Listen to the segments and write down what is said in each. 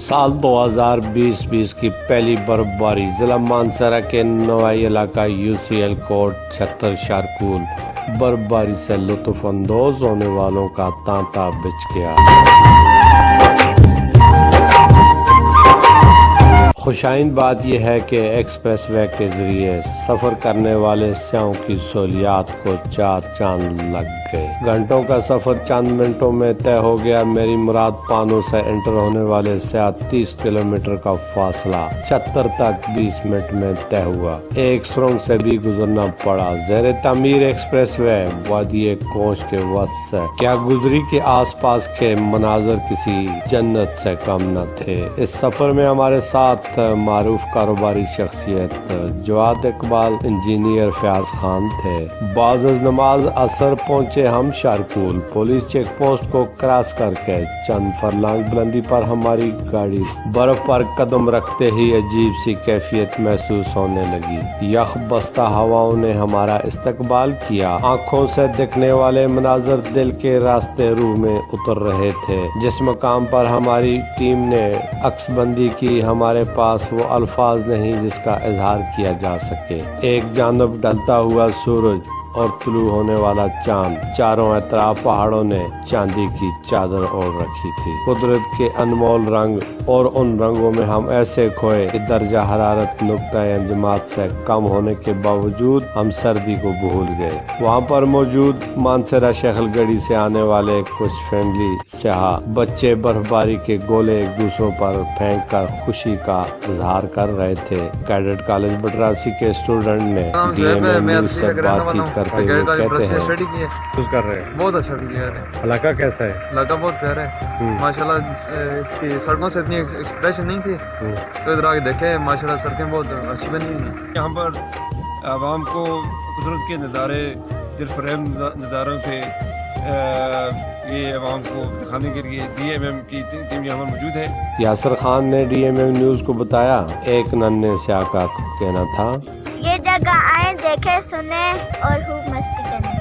साल 2020 की पहली बर्फबारी जिला मानसरा के नवाई इलाका यूसीएल कोट छत्तर शारकूल बर्फबारी से लुत्फ अंदोज होने वालों का तांता बिछ गया। खुशाइन बात यह है कि एक्सप्रेस वे के जरिए सफर करने वाले सयाहों की सहूलियात को चार चांद लग गए। घंटों का सफर चंद मिनटों में तय हो गया। मेरी मुराद पानो से एंटर होने वाले सयाह 30 किलोमीटर का फासला छत्तर तक 20 मिनट में तय हुआ। एक सुरंग से भी गुजरना पड़ा। ज़ेरे तामीर एक्सप्रेस वे वादी कोच के वस्त से क्या गुजरी के आसपास के मनाजर किसी जन्नत से कम न थे। इस सफर में हमारे साथ मारूफ कारोबारी शख्सियत जवाद इकबाल, इंजीनियर फयाज खान थे। बाद नमाज असर पहुंचे हम शारकूल। पुलिस चेक पोस्ट को क्रॉस करके चंद फरलांग बुलंदी पर हमारी गाड़ी बर्फ पर कदम रखते ही अजीब सी कैफियत महसूस होने लगी। यख बस्ता हवाओं ने हमारा इस्तकबाल किया। आंखों से दिखने वाले मनाजर दिल के रास्ते रूह में उतर रहे थे। जिस मकाम पर हमारी टीम ने अक्सबंदी की हमारे पास वो अल्फाज नहीं जिसका इजहार किया जा सके। एक जानब ढलता हुआ सूरज और तुलू होने वाला चांद, चारों अतराफ पहाड़ों ने चांदी की चादर ओढ़ रखी थी। कुदरत के अनमोल रंग और उन रंगों में हम ऐसे खोए कि दर्जा हरारत नुक्ता अंजमात से कम होने के बावजूद हम सर्दी को भूल गए। वहाँ पर मौजूद मानसरा शहलगढ़ी से आने वाले कुछ फ्रेंडली सयाह बच्चे बर्फबारी के गोले एक दूसरों पर फेंक कर खुशी का इजहार कर रहे थे। कैडेट कॉलेज बटरासी के स्टूडेंट ने DMM न्यूज़ से बातचीत करते हुए कहते हैं कर रहे हैं। बहुत अच्छा क्लियर है। इलाका कैसा है? इलाका बहुत प्यारा है माशाल्लाह। इसकी सड़कों से इतनी एक्सप्रेशन नहीं थी तो इधर आके देखे माशाल्लाह सड़कें बहुत अच्छी बनी हुई हैं। यहाँ पर आवाम को कुदरत के नज़ारे दिलफरेब नज़ारों से ये आवाम को दिखाने के लिए DMM की टीम यहाँ पर मौजूद है। यासर खान ने DMM न्यूज़ को बताया, एक नन्हे स्याह का कहना था, ये जगह आए, देखे, सुने और खूब मस्ती करें।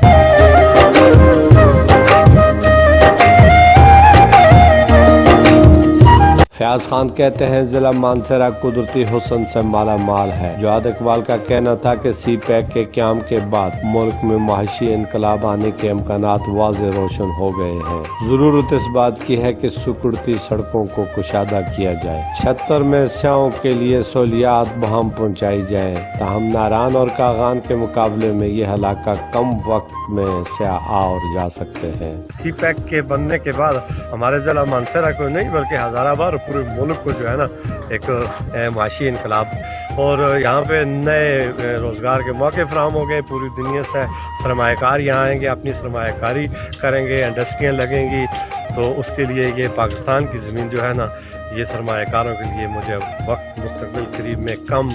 फयाज खान कहते हैं जिला मानसरा कुदरती हुस्न से माला माल है। जवाद इकबाल का कहना था कि CPEC के क़याम के बाद मुल्क में माशी इनकलाब आने के इम्कानात वाज़े रोशन हो गए हैं। जरूरत इस बात की है कि सुकुड़ती सड़कों को कुशादा किया जाए। छत्तर में सयाहों के लिए सहूलियात बहम पहुँचाई जाए। ताहम नारान और कागान के मुकाबले में ये इलाका कम वक्त में सयाह आ और जा सकते हैं। CPEC के बनने के बाद हमारे जिला मानसरा को नहीं बल्कि हजाराबाद पूरे मुल्क को जो है ना एक माशी इनकलाब और यहाँ पे नए रोज़गार के मौके फराहम हो गए। पूरी दुनिया से सरमायाकार यहाँ आएंगे, अपनी सरमायाकारी करेंगे, इंडस्ट्रियाँ लगेंगी। तो उसके लिए ये पाकिस्तान की ज़मीन जो है ना ये सरमायाकारों के लिए मुझे वक्त मुस्तकबिल करीब में कम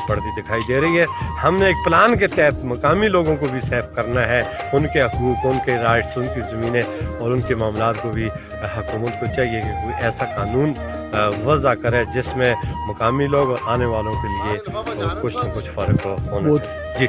पड़ती दिखाई दे रही है। हमने एक प्लान के तहत मकामी लोगों को भी सेफ करना है। उनके हकूक़, उनके राइट्स, उनकी ज़मीनें और उनके मामलात को भी हुकूमत को चाहिए कि कोई ऐसा कानून वज़ा करे जिसमें मकामी लोग आने वालों के लिए कुछ न कुछ फ़र्क होना चाहिए। जी।